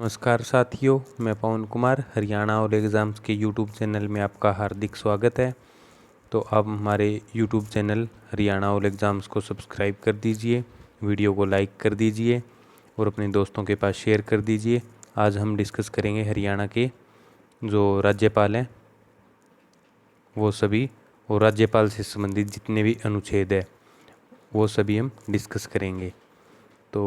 नमस्कार साथियों, मैं पवन कुमार हरियाणा और एग्ज़ाम्स के यूट्यूब चैनल में आपका हार्दिक स्वागत है। तो आप हमारे यूट्यूब चैनल हरियाणा और एग्ज़ाम्स को सब्सक्राइब कर दीजिए, वीडियो को लाइक कर दीजिए और अपने दोस्तों के पास शेयर कर दीजिए। आज हम डिस्कस करेंगे हरियाणा के जो राज्यपाल हैं वो सभी, और राज्यपाल से संबंधित जितने भी अनुच्छेद है वो सभी हम डिस्कस करेंगे। तो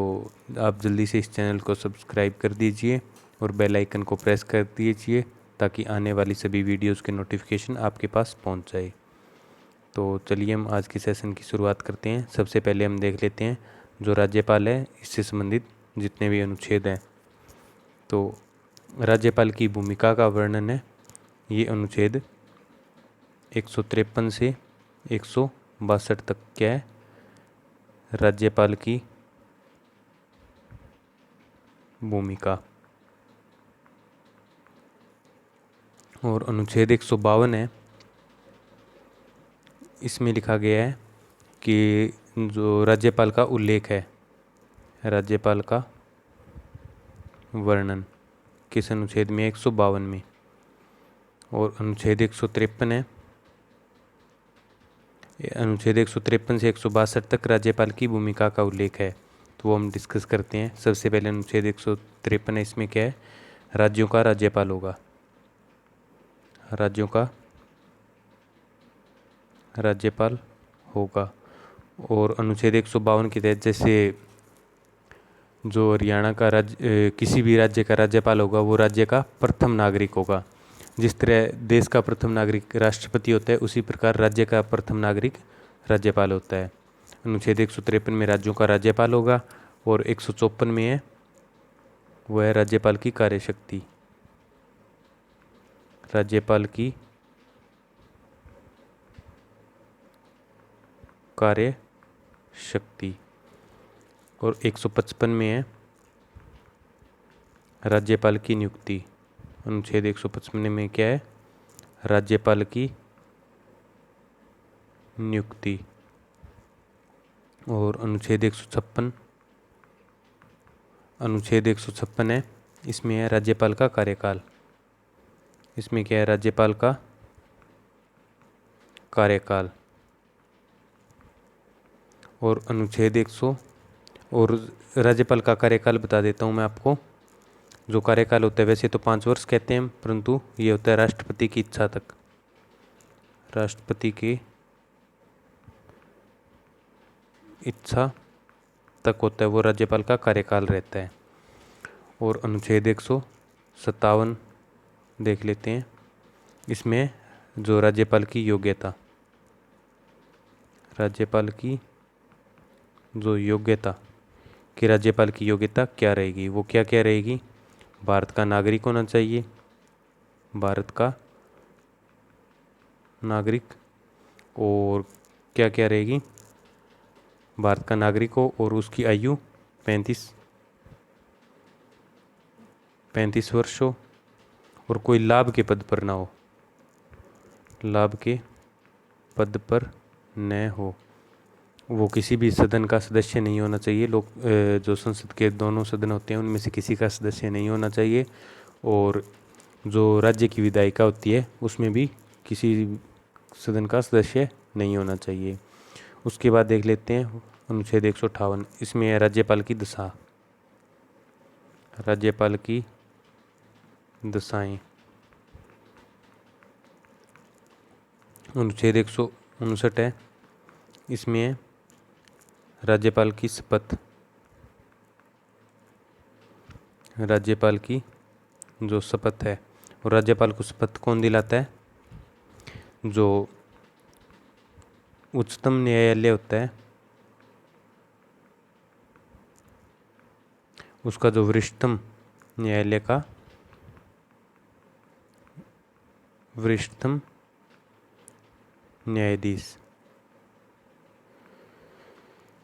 आप जल्दी से इस चैनल को सब्सक्राइब कर दीजिए और बेल आइकन को प्रेस कर दीजिए ताकि आने वाली सभी वीडियोस के नोटिफिकेशन आपके पास पहुंच जाए। तो चलिए हम आज के सेशन की शुरुआत करते हैं। सबसे पहले हम देख लेते हैं जो राज्यपाल है इससे संबंधित जितने भी अनुच्छेद हैं। तो राज्यपाल की भूमिका का वर्णन है, ये अनुच्छेद 153 से 162 तक क्या है, राज्यपाल की भूमिका। और अनुच्छेद 152 है, इसमें लिखा गया है कि जो राज्यपाल का उल्लेख है, राज्यपाल का वर्णन किस अनुच्छेद में, 152 में। और अनुच्छेद 153 है, अनुच्छेद 153 से 162 तक राज्यपाल की भूमिका का उल्लेख है। तो वो हम डिस्कस करते हैं। सबसे पहले अनुच्छेद 153 है, इसमें क्या है, राज्यों का राज्यपाल होगा, राज्यों का राज्यपाल होगा। और अनुच्छेद 152 के तहत जैसे जो हरियाणा का राज्य किसी भी राज्य का राज्यपाल होगा वो राज्य का प्रथम नागरिक होगा। जिस तरह देश का प्रथम नागरिक राष्ट्रपति होता है, उसी प्रकार राज्य का प्रथम नागरिक राज्यपाल होता है। अनुच्छेद 153 में राज्यों का राज्यपाल होगा और 154 में है वो है राज्यपाल की कार्यशक्ति, राज्यपाल की कार्य शक्ति। और 155 में है राज्यपाल की नियुक्ति। अनुच्छेद 155 में क्या है, राज्यपाल की नियुक्ति। और अनुच्छेद 156 है, इसमें है राज्यपाल का कार्यकाल। इसमें क्या है, राज्यपाल का कार्यकाल। और अनुच्छेद 100 और राज्यपाल का कार्यकाल बता देता हूँ मैं आपको। जो कार्यकाल होता है वैसे तो 5 वर्ष कहते हैं, परंतु ये होता है राष्ट्रपति की इच्छा तक, राष्ट्रपति की इच्छा तक होता है वो राज्यपाल का कार्यकाल रहता है। और अनुच्छेद 157 देख लेते हैं, इसमें जो राज्यपाल की योग्यता, राज्यपाल की जो योग्यता कि राज्यपाल की योग्यता क्या रहेगी, वो क्या क्या रहेगी, भारत का नागरिक होना चाहिए, भारत का नागरिक। और क्या क्या रहेगी, भारत का नागरिक हो और उसकी आयु 35 वर्ष हो और कोई लाभ के पद पर ना हो, लाभ के पद पर न हो। वो किसी भी सदन का सदस्य नहीं होना चाहिए, लोग जो संसद के दोनों सदन होते हैं उनमें से किसी का सदस्य नहीं होना चाहिए। और जो राज्य की विधायिका होती है उसमें भी किसी सदन का सदस्य नहीं होना चाहिए। उसके बाद देख लेते हैं अनुच्छेद 158, इसमें है राज्यपाल की दशा, राज्यपाल की दशाएं। अनुच्छेद 159 है, इसमें है राज्यपाल की शपथ, राज्यपाल की जो शपथ है। और राज्यपाल को शपथ कौन दिलाता है, जो उच्चतम न्यायालय होता है उसका जो वरिष्ठतम न्यायालय का वरिष्ठतम न्यायाधीश,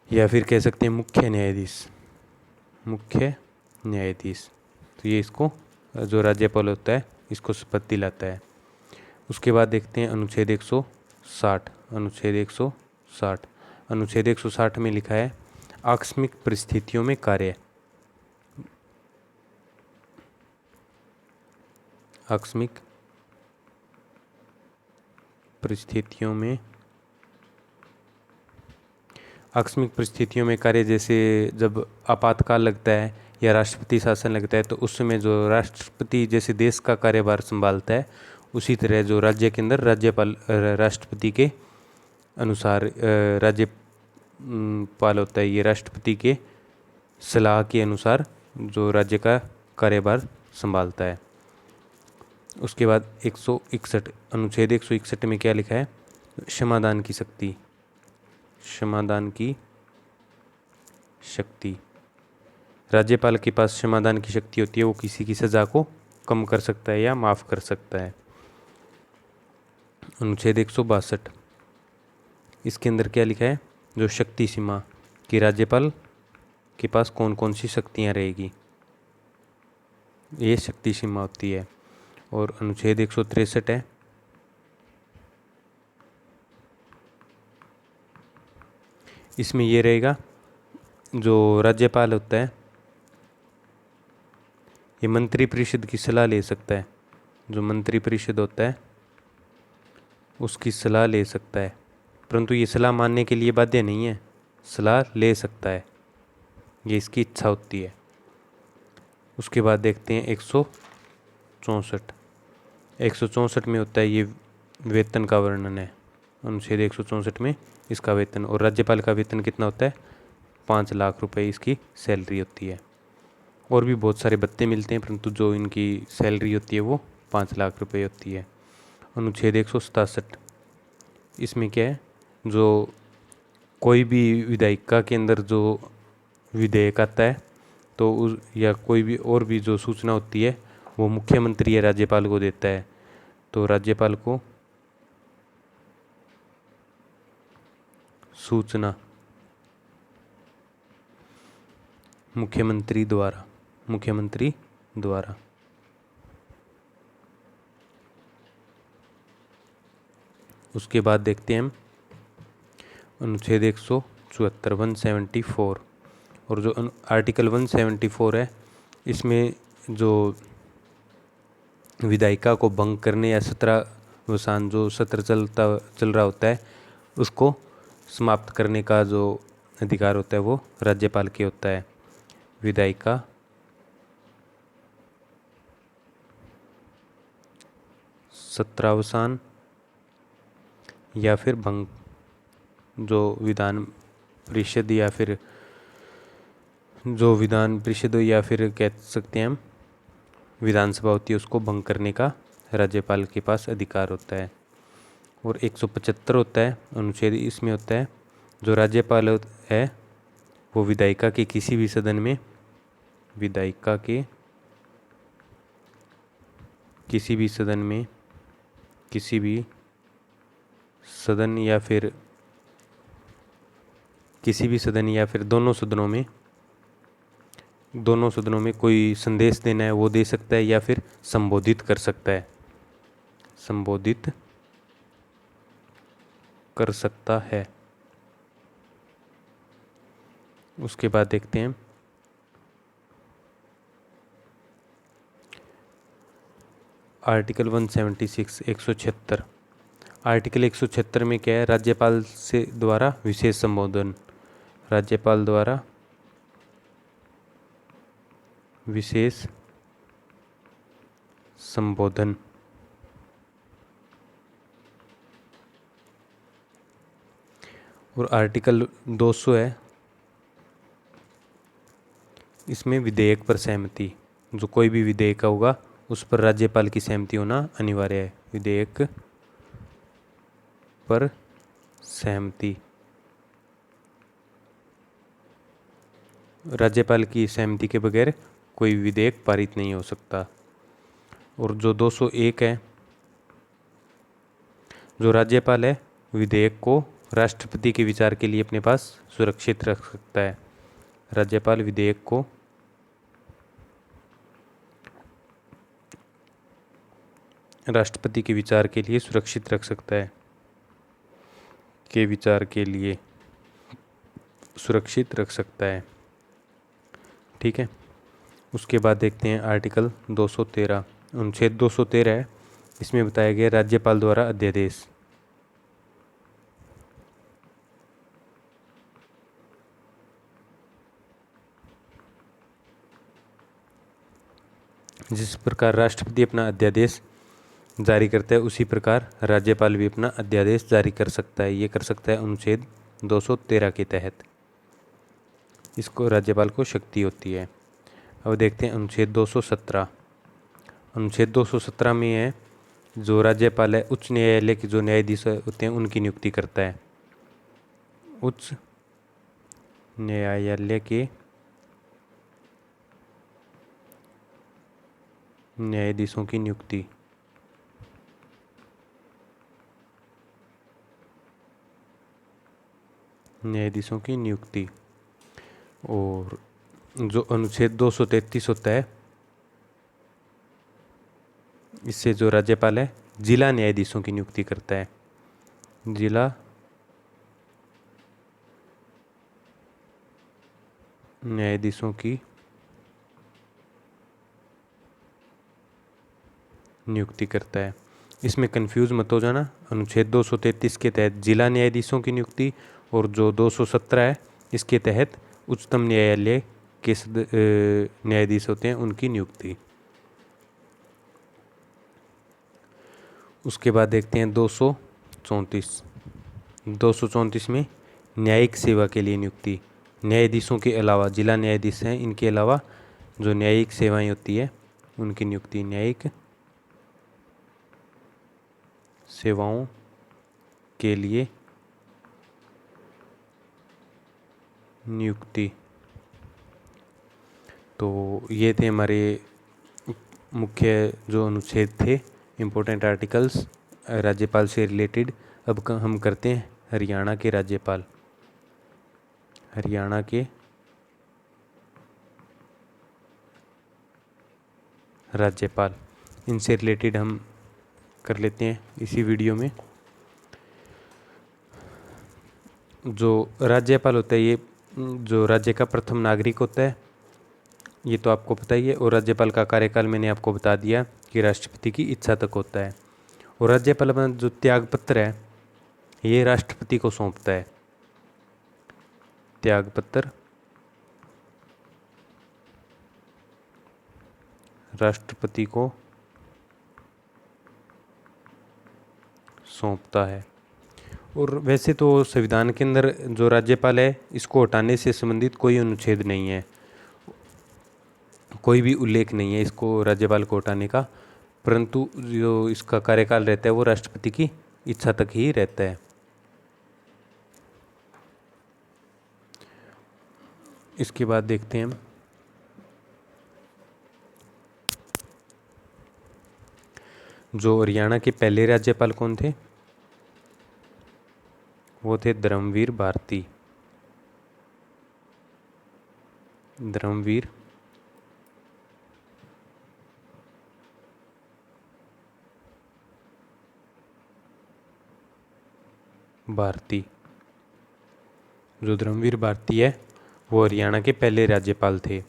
या फिर कह सकते हैं मुख्य न्यायाधीश, मुख्य न्यायाधीश। तो ये इसको जो राज्यपाल होता है इसको शपथ दिलाता है। उसके बाद देखते हैं अनुच्छेद 160, अनुच्छेद 160, अनुच्छेद 160 में लिखा है आकस्मिक परिस्थितियों में कार्य, आकस्मिक परिस्थितियों में कार्य, जैसे जब आपातकाल लगता है या राष्ट्रपति शासन लगता है तो उस समय जो राष्ट्रपति जैसे देश का कार्यभार संभालता है, उसी तरह जो राज्य के अंदर राज्यपाल राष्ट्रपति के अनुसार राज्यपाल होता है, ये राष्ट्रपति के सलाह के अनुसार जो राज्य का कार्यभार संभालता है। उसके बाद 161 अनुच्छेद 161 में क्या लिखा है? क्षमादान की शक्ति। क्षमादान की शक्ति, राज्यपाल के पास क्षमादान की शक्ति होती है, वो किसी की सजा को कम कर सकता है या माफ कर सकता है। अनुच्छेद 162, इसके अंदर क्या लिखा है? जो शक्ति सीमा कि राज्यपाल के पास कौन कौन सी शक्तियां रहेगी, ये शक्ति सीमा होती है। और अनुच्छेद 163 है, इसमें ये रहेगा जो राज्यपाल होता है ये मंत्रिपरिषद की सलाह ले सकता है। जो मंत्रिपरिषद होता है उसकी सलाह ले सकता है, परंतु ये सलाह मानने के लिए बाध्य नहीं है, सलाह ले सकता है, ये इसकी इच्छा होती है। उसके बाद देखते हैं 164। 164 में होता है ये वेतन का वर्णन है। अनुच्छेद 164 में इसका वेतन, और राज्यपाल का वेतन कितना होता है? 5 लाख रुपए इसकी सैलरी होती है। और भी बहुत सारे भत्ते मिलते हैं, परंतु जो इनकी सैलरी होती है वो 5 लाख रुपए होती है। अनुच्छेद 167, इसमें क्या है? जो कोई भी विधायिका के अंदर जो विधेयक आता है तो उस या कोई भी और भी जो सूचना होती है वो मुख्यमंत्री या राज्यपाल को देता है। तो राज्यपाल को सूचना मुख्यमंत्री द्वारा उसके बाद देखते हैं हम अनुच्छेद 174 174। और जो आर्टिकल 174 है, इसमें जो विधायिका को भंग करने या सत्रावसान जो सत्र चल रहा होता है उसको समाप्त करने का जो अधिकार होता है वो राज्यपाल के होता है। विधायिका सत्रावसान या फिर भंग, जो विधान परिषद या फिर कह सकते हैं हम विधानसभा होती है, उसको भंग करने का राज्यपाल के पास अधिकार होता है। और 175 होता है अनुच्छेद, इसमें होता है जो राज्यपाल है वो विधायिका के किसी भी सदन में किसी भी सदन या फिर दोनों सदनों में कोई संदेश देना है वो दे सकता है या फिर संबोधित कर सकता है। उसके बाद देखते हैं आर्टिकल 176 176। आर्टिकल 176 में क्या है? राज्यपाल से द्वारा विशेष संबोधन, राज्यपाल द्वारा विशेष संबोधन। और आर्टिकल 200 है, इसमें विधेयक पर सहमति, जो कोई भी विधेयक होगा उस पर राज्यपाल की सहमति होना अनिवार्य है। विधेयक पर सहमति, राज्यपाल की सहमति के बगैर कोई विधेयक पारित नहीं हो सकता। और जो 201 है, जो राज्यपाल है विधेयक को राष्ट्रपति के विचार के लिए अपने पास सुरक्षित रख सकता है। राज्यपाल विधेयक को राष्ट्रपति के विचार के लिए सुरक्षित रख सकता है, के विचार के लिए सुरक्षित रख सकता है। ठीक है। उसके बाद देखते हैं आर्टिकल 213 अनुच्छेद 213 है, इसमें बताया गया राज्यपाल द्वारा अध्यादेश। जिस प्रकार राष्ट्रपति अपना अध्यादेश जारी करता है उसी प्रकार राज्यपाल भी अपना अध्यादेश जारी कर सकता है। ये कर सकता है अनुच्छेद 213 के तहत, इसको राज्यपाल को शक्ति होती है। अब देखते हैं अनुच्छेद 217। अनुच्छेद 217 में है जो राज्यपाल है उच्च न्यायालय के जो न्यायाधीश होते हैं उनकी नियुक्ति करता है। उच्च न्यायालय के न्यायाधीशों की नियुक्ति। न्यायाधीशों की नियुक्ति। और जो अनुच्छेद 233 होता है, इससे जो राज्यपाल है जिला न्यायाधीशों की नियुक्ति करता है। जिला न्यायाधीशों की नियुक्ति करता है। इसमें कंफ्यूज मत हो जाना, अनुच्छेद 233 के तहत जिला न्यायाधीशों की नियुक्ति और जो 217 है इसके तहत उच्चतम न्यायालय के न्यायाधीश होते हैं उनकी नियुक्ति। उसके बाद देखते हैं 234। 234 में न्यायिक सेवा के लिए नियुक्ति। न्यायाधीशों के अलावा जिला न्यायाधीश हैं, इनके अलावा जो न्यायिक सेवाएं होती है उनकी नियुक्ति। न्यायिक सेवाओं के लिए नियुक्ति। तो ये थे हमारे मुख्य जो अनुच्छेद थे, इम्पोर्टेंट आर्टिकल्स राज्यपाल से रिलेटेड। अब हम करते हैं हरियाणा के राज्यपाल। हरियाणा के राज्यपाल, इनसे रिलेटेड हम कर लेते हैं इसी वीडियो में। जो राज्यपाल होता है ये जो राज्य का प्रथम नागरिक होता है, ये तो आपको पता ही है। और राज्यपाल का कार्यकाल मैंने आपको बता दिया कि राष्ट्रपति की इच्छा तक होता है। और राज्यपाल अपना जो त्याग पत्र है ये राष्ट्रपति को सौंपता है। त्याग पत्र राष्ट्रपति को सौंपता है। और वैसे तो संविधान के अंदर जो राज्यपाल है इसको हटाने से संबंधित कोई अनुच्छेद नहीं है, कोई भी उल्लेख नहीं है इसको राज्यपाल को हटाने का, परंतु जो इसका कार्यकाल रहता है वो राष्ट्रपति की इच्छा तक ही रहता है। इसके बाद देखते हैं हम जो हरियाणा के पहले राज्यपाल कौन थे, वो थे धर्मवीर भारती। धर्मवीर भारती। जो धर्मवीर भारती है वो हरियाणा के पहले राज्यपाल थे।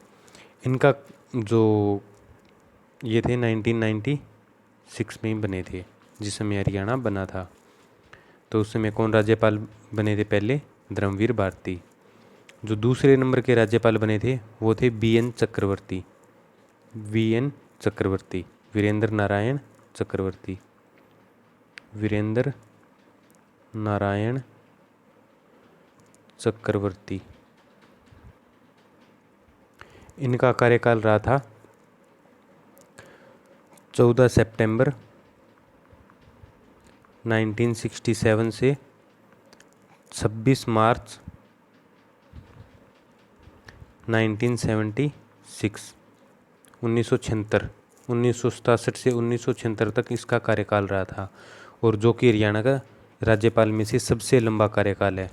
इनका जो ये थे 1996 में बने थे, जिस समय हरियाणा बना था। तो उस समय कौन राज्यपाल बने थे पहले? धर्मवीर भारती। जो दूसरे नंबर के राज्यपाल बने थे वो थे BN चक्रवर्ती। VN चक्रवर्ती, वीरेंद्र नारायण चक्रवर्ती। वीरेंद्र नारायण चक्रवर्ती। इनका कार्यकाल रहा था 14 सितंबर 1967 से 26 मार्च 1976। 1967 से 1976 तक इसका कार्यकाल रहा था। और जो कि हरियाणा का राज्यपाल में से सबसे लंबा कार्यकाल है।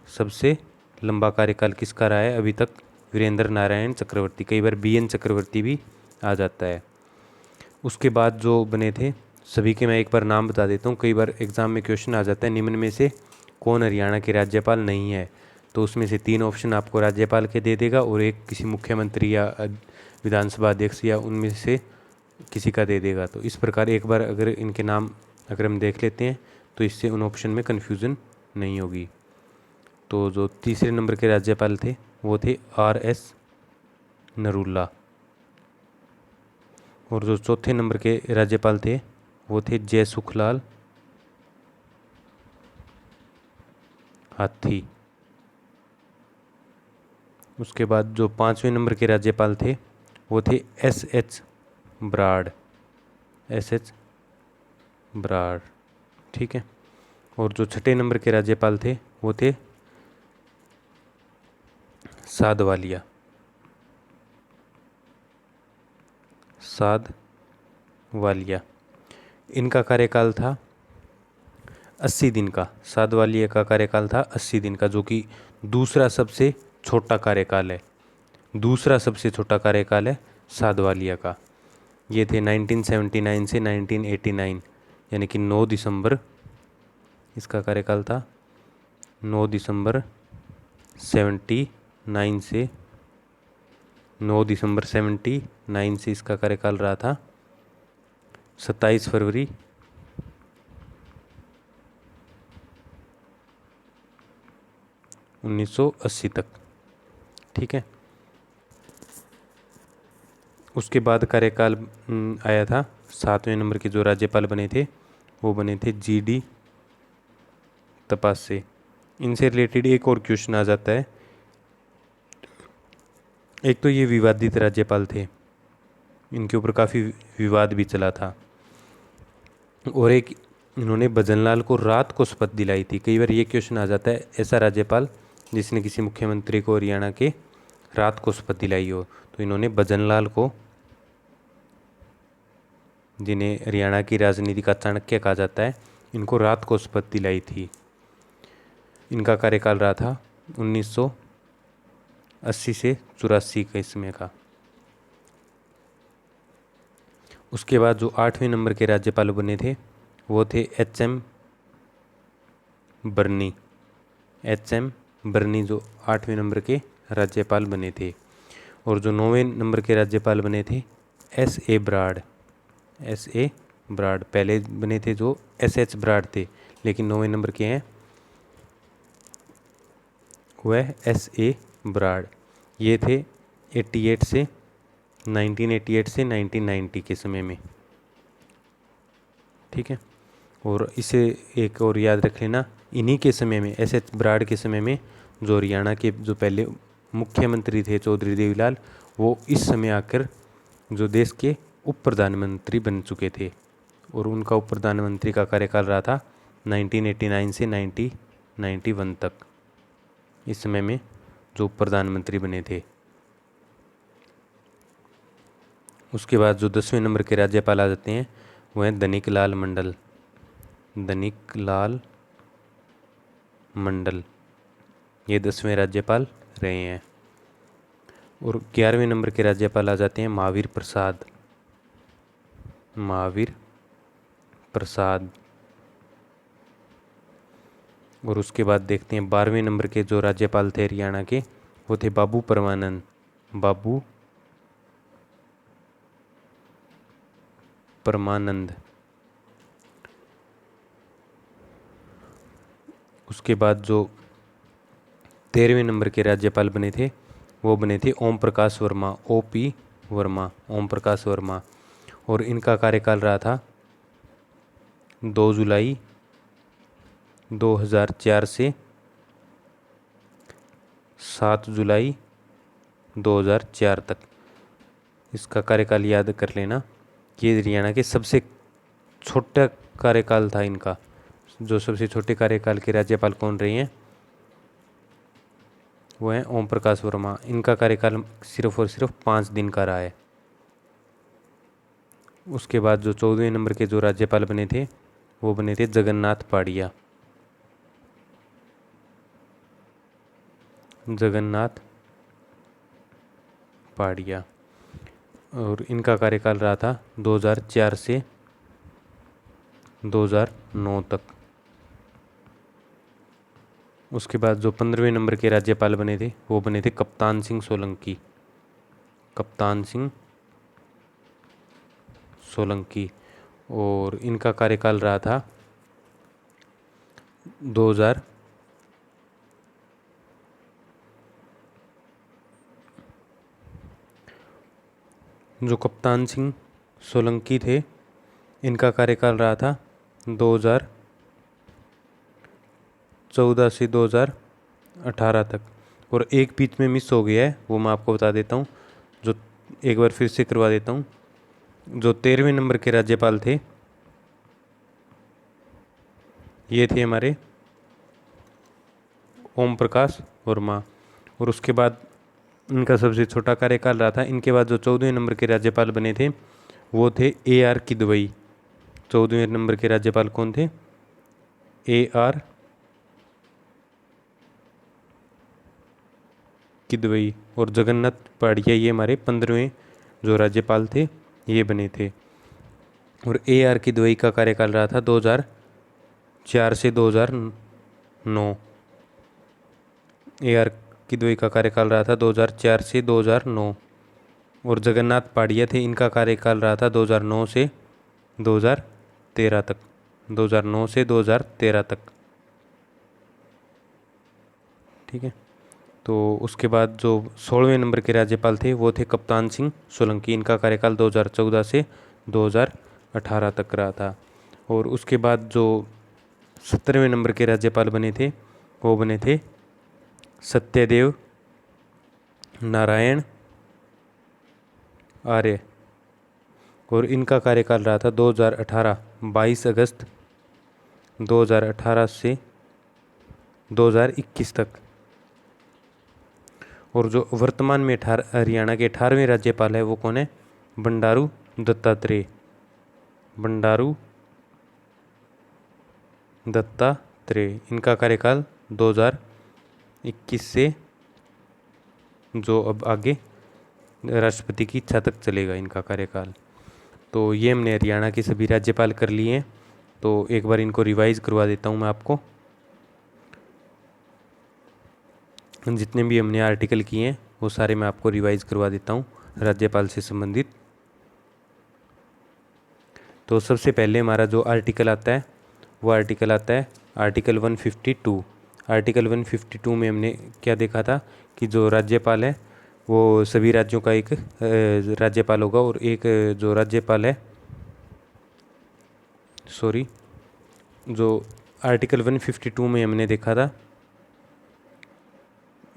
सबसे लंबा कार्यकाल किसका रहा है अभी तक? वीरेंद्र नारायण चक्रवर्ती। कई बार BN चक्रवर्ती भी आ जाता है। उसके बाद जो बने थे सभी के मैं एक बार नाम बता देता हूँ, कई बार एग्जाम में क्वेश्चन आ जाता है निम्न में से कौन हरियाणा के राज्यपाल नहीं है। तो उसमें से 3 ऑप्शन आपको राज्यपाल के दे देगा और एक किसी मुख्यमंत्री या विधानसभा अध्यक्ष या उनमें से किसी का दे देगा। तो इस प्रकार एक बार अगर इनके नाम अगर हम देख लेते हैं तो इससे उन ऑप्शन में कन्फ्यूज़न नहीं होगी। तो जो तीसरे नंबर के राज्यपाल थे वो थे R.S. नरूला, और जो चौथे नंबर के राज्यपाल थे वो थे जय सुखलाल हाथी। उसके बाद जो पाँचवें नंबर के राज्यपाल थे वो थे S.H. Broad, S.H. ब्राड, ठीक है। और जो छठे नंबर के राज्यपाल थे वो थे साधवालिया, साधवालिया। इनका कार्यकाल था 80 दिन का। साधवालिया का कार्यकाल था 80 दिन का, जो कि दूसरा सबसे छोटा कार्यकाल है। दूसरा सबसे छोटा कार्यकाल है साधवालिया का। ये थे 1979 से 1989, यानी कि 9 दिसंबर इसका कार्यकाल था। 9 दिसंबर 79 से 9 दिसंबर 79 से इसका कार्यकाल रहा था 27 फरवरी 1980 तक, ठीक है। उसके बाद कार्यकाल आया था 7वें नंबर के जो राज्यपाल बने थे वो बने थे G.D. तपासे। इनसे रिलेटेड एक और क्वेश्चन आ जाता है। एक तो ये विवादित राज्यपाल थे, इनके ऊपर काफ़ी विवाद भी चला था, और एक इन्होंने भजनलाल को रात को शपथ दिलाई थी। कई बार ये क्वेश्चन आ जाता है, ऐसा राज्यपाल जिसने किसी मुख्यमंत्री को हरियाणा के रात को शपथ दिलाई हो। तो इन्होंने भजनलाल को, जिन्हें हरियाणा की राजनीति का चाणक्य कहा जाता है, इनको रात को शपथ दिलाई थी। इनका कार्यकाल रहा था 1980 से 84 के समय का। उसके बाद जो 8वें नंबर के राज्यपाल बने थे वो थे H.M. बर्नी। H.M. बर्नी जो 8वें नंबर के राज्यपाल बने थे। और जो 9वें नंबर के राज्यपाल बने थे S.A. ब्राड। S.A. ब्राड पहले बने थे जो S.H. ब्राड थे, लेकिन 9वें नंबर के हैं वह S.A. ब्राड। ये थे 1988 से 1990 के समय में, ठीक है। और इसे एक और याद रख लेना, इन्हीं के समय में S.H. ब्राड के समय में जो हरियाणा के जो पहले मुख्यमंत्री थे चौधरी देवीलाल, वो इस समय आकर जो देश के उप प्रधानमंत्री बन चुके थे, और उनका उप प्रधानमंत्री का कार्यकाल रहा था 1989 से 1991 तक। इस समय में जो उप प्रधानमंत्री बने थे। उसके बाद जो 10वें नंबर के राज्यपाल आ जाते हैं वो हैं धनिकलाल मंडल। धनिकलाल मंडल ये 10वें राज्यपाल रहे हैं। और 11वें नंबर के राज्यपाल आ जाते हैं महावीर प्रसाद। महावीर प्रसाद। और उसके बाद देखते हैं 12वें नंबर के जो राज्यपाल थे हरियाणा के वो थे बाबू परमानंद। बाबू परमानंद। उसके बाद जो 13वें नंबर के राज्यपाल बने थे वो बने थे ओम प्रकाश वर्मा। O.P. वर्मा, ओम प्रकाश वर्मा। और इनका कार्यकाल रहा था 2 जुलाई 2004 से 7 जुलाई 2004 तक। इसका कार्यकाल याद कर लेना। ये हरियाणा के सबसे छोटा कार्यकाल था इनका। जो सबसे छोटे कार्यकाल के राज्यपाल कौन रहे हैं वो हैं ओम प्रकाश वर्मा। इनका कार्यकाल सिर्फ और सिर्फ 5 दिन का रहा है। उसके बाद जो 14वें नंबर के जो राज्यपाल बने थे वो बने थे जगन्नाथ पाड़िया। जगन्नाथ पाड़िया। और इनका कार्यकाल रहा था 2004 से 2009 तक। उसके बाद जो 15वें नंबर के राज्यपाल बने थे वो बने थे कप्तान सिंह सोलंकी। कप्तान सिंह सोलंकी, और इनका कार्यकाल रहा था 2000 जो कप्तान सिंह सोलंकी थे, इनका कार्यकाल रहा था 2014 से 2018 तक। और एक बीच में मिस हो गया है, वो मैं आपको बता देता हूँ, जो एक बार फिर से करवा देता हूँ। जो 13वें नंबर के राज्यपाल थे, ये थे हमारे ओम प्रकाश वर्मा। और उसके बाद इनका सबसे छोटा कार्यकाल रहा था। इनके बाद जो 14वें नंबर के राज्यपाल बने थे वो थे AR किदवई। 14वें नंबर के राज्यपाल कौन थे? AR किदवई। और जगन्नाथ पहाड़िया, ये हमारे 15वें जो राज्यपाल थे ये बने थे। और AR किदवई का कार्यकाल रहा था 2004 से 2009। AR किदवई का कार्यकाल रहा था 2004 से 2009। और जगन्नाथ पहाड़िया थे, इनका कार्यकाल रहा था 2009 से 2013 तक। 2009 से 2013 तक, ठीक है। तो उसके बाद जो 16वें नंबर के राज्यपाल थे वो थे कप्तान सिंह सोलंकी। इनका कार्यकाल 2014 से 2018 तक रहा था। और उसके बाद जो 17वें नंबर के राज्यपाल बने थे वो बने थे सत्यदेव नारायण आर्य। और इनका कार्यकाल रहा था 2018 22 अगस्त 2018 से 2021 तक। और जो वर्तमान में हरियाणा के 18वें राज्यपाल है वो कौन है? बंडारू दत्तात्रेय। बंडारू दत्तात्रेय, इनका कार्यकाल 2021 से जो अब आगे राष्ट्रपति की इच्छा तक चलेगा इनका कार्यकाल। तो ये हमने हरियाणा के सभी राज्यपाल कर लिए हैं। तो एक बार इनको रिवाइज करवा देता हूँ मैं आपको। जितने भी हमने आर्टिकल किए हैं वो सारे मैं आपको रिवाइज करवा देता हूँ राज्यपाल से संबंधित। तो सबसे पहले हमारा जो आर्टिकल आता है वो आर्टिकल आता है आर्टिकल 152। आर्टिकल 152 में हमने क्या देखा था कि जो राज्यपाल है वो सभी राज्यों का एक राज्यपाल होगा। और एक जो राज्यपाल है, जो आर्टिकल 152 में हमने देखा था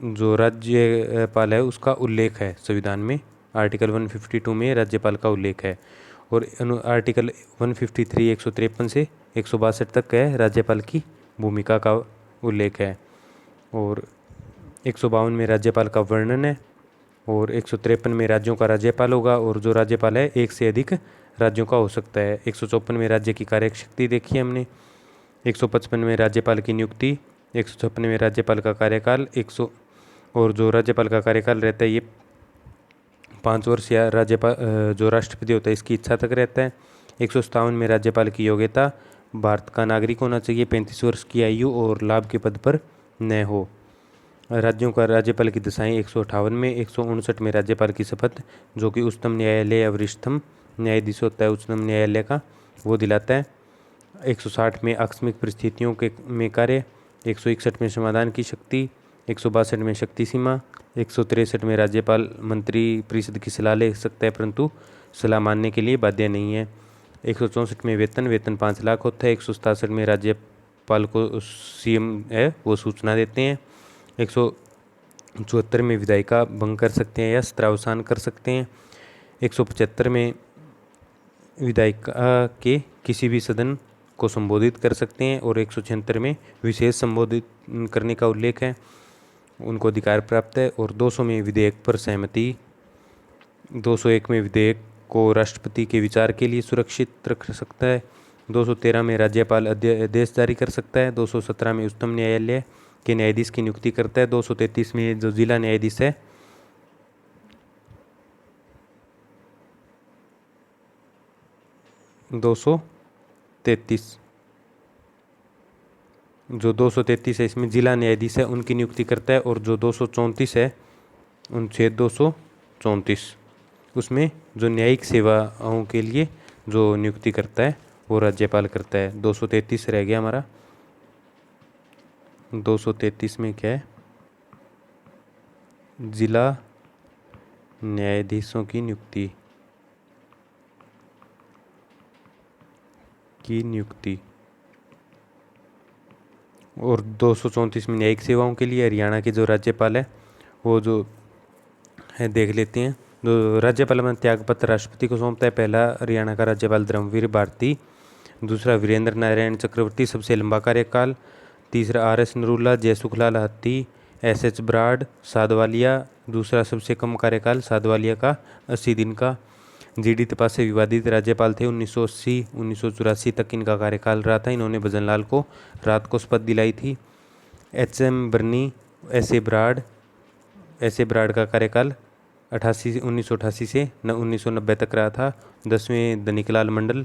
जो राज्यपाल है उसका उल्लेख है संविधान में। आर्टिकल 152 में राज्यपाल का उल्लेख है। और आर्टिकल 153 153 से 162 तक है राज्यपाल की भूमिका का उल्लेख है। और 152 में राज्यपाल का वर्णन है। और 153 में राज्यों का राज्यपाल होगा, और जो राज्यपाल है एक से अधिक राज्यों का हो सकता है। 154 में राज्य की कार्यशक्ति देखी हमने। 155 में राज्यपाल की नियुक्ति। 156 में राज्यपाल का कार्यकाल। और जो राज्यपाल का कार्यकाल रहता है ये 5 वर्ष, या राज्यपाल जो राष्ट्रपति होता है इसकी इच्छा तक रहता है। 157 में राज्यपाल की योग्यता, भारत का नागरिक होना चाहिए, 35 वर्ष की आयु और लाभ के पद पर न हो। राज्यों का राज्यपाल की दशाएं 158 में। 159 में राज्यपाल की शपथ, जो कि उच्चतम न्यायालय या वरिष्ठतम न्यायाधीश होता है उच्चतम न्यायालय का, वो दिलाता है। 160 में आकस्मिक परिस्थितियों के में कार्य। 161 में समाधान की शक्ति। 162 में शक्ति सीमा। 163 में राज्यपाल मंत्री परिषद की सलाह ले सकता है परंतु सलाह मानने के लिए बाध्य नहीं है। 164 में वेतन 5 लाख होता है। 167 में राज्यपाल को CM है वो सूचना देते हैं। 174 में विधायिका भंग कर सकते हैं या सत्रावसान कर सकते हैं। 175 में विधायिका के किसी भी सदन को संबोधित कर सकते हैं। और 176 में विशेष संबोधित करने का उल्लेख है, उनको अधिकार प्राप्त है। और 200 में विधेयक पर सहमति। 201 में विधेयक को राष्ट्रपति के विचार के लिए सुरक्षित रख सकता है। 213 में राज्यपाल आदेश जारी कर सकता है। 217 में उच्चतम न्यायालय के न्यायाधीश की नियुक्ति करता है। 233 में जो जिला न्यायाधीश है 233 जो 233 है इसमें जिला न्यायाधीश है उनकी नियुक्ति करता है। और जो 234 है अनुच्छेद 234 उसमें जो न्यायिक सेवाओं के लिए जो नियुक्ति करता है वो राज्यपाल करता है। 233 रह गया हमारा। 233 में क्या है, जिला न्यायाधीशों की नियुक्ति। और 234 में न्यायिक सेवाओं के लिए हरियाणा के जो राज्यपाल है वो जो है देख लेते हैं। जो राज्यपाल अपना त्याग पत्र राष्ट्रपति को सौंपता है। पहला हरियाणा का राज्यपाल धर्मवीर भारती, दूसरा वीरेंद्र नारायण चक्रवर्ती सबसे लंबा कार्यकाल, तीसरा RS नरूला, जयसुखलाल हत्ती, SS ब्राड, साधवालिया दूसरा सबसे कम कार्यकाल, साधवालिया का 80 दिन का। GD तपासे विवादित राज्यपाल थे। 1980-1984 तक इनका कार्यकाल रहा था। इन्होंने भजनलाल को रात को शपथ दिलाई थी। HM बर्नी, SA ब्राड का कार्यकाल 1988 से 1990 तक रहा था। 10वें धनिकलाल मंडल,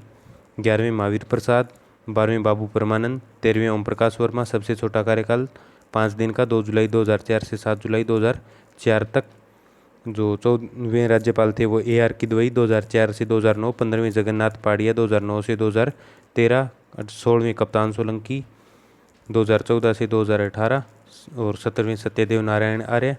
11वें महावीर प्रसाद, 12वें बाबू परमानंद, 13वें ओम प्रकाश वर्मा सबसे छोटा कार्यकाल 5 दिन का, 2 जुलाई 2004 से 7 जुलाई 2004 तक। जो 14वें राज्यपाल थे वो AR किदवई 2004 से 2009, 15वें जगन्नाथ पाड़िया 2009 से 2013, 16वें कप्तान सोलंकी 2014 से 2018 और 17वें सत्यदेव नारायण आर्य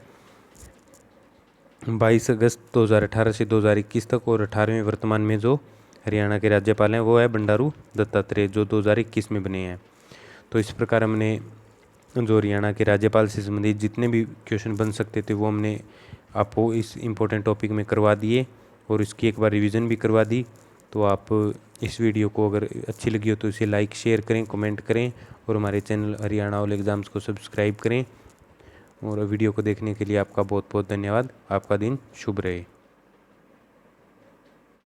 22 अगस्त 2018 से 2021 तक। और 18वें वर्तमान में जो हरियाणा के राज्यपाल हैं वो है बंडारू दत्तात्रेय, जो 2021 में बने हैं। तो इस प्रकार हमने जो हरियाणा के राज्यपाल से संबंधित जितने भी क्वेश्चन बन सकते थे वो हमने आपको इस इम्पोर्टेंट टॉपिक में करवा दिए और इसकी एक बार रिवीजन भी करवा दी। तो आप इस वीडियो को अगर अच्छी लगी हो तो इसे लाइक शेयर करें, कमेंट करें और हमारे चैनल हरियाणा ऑल एग्ज़ाम्स को सब्सक्राइब करें। और वीडियो को देखने के लिए आपका बहुत बहुत धन्यवाद। आपका दिन शुभ रहे।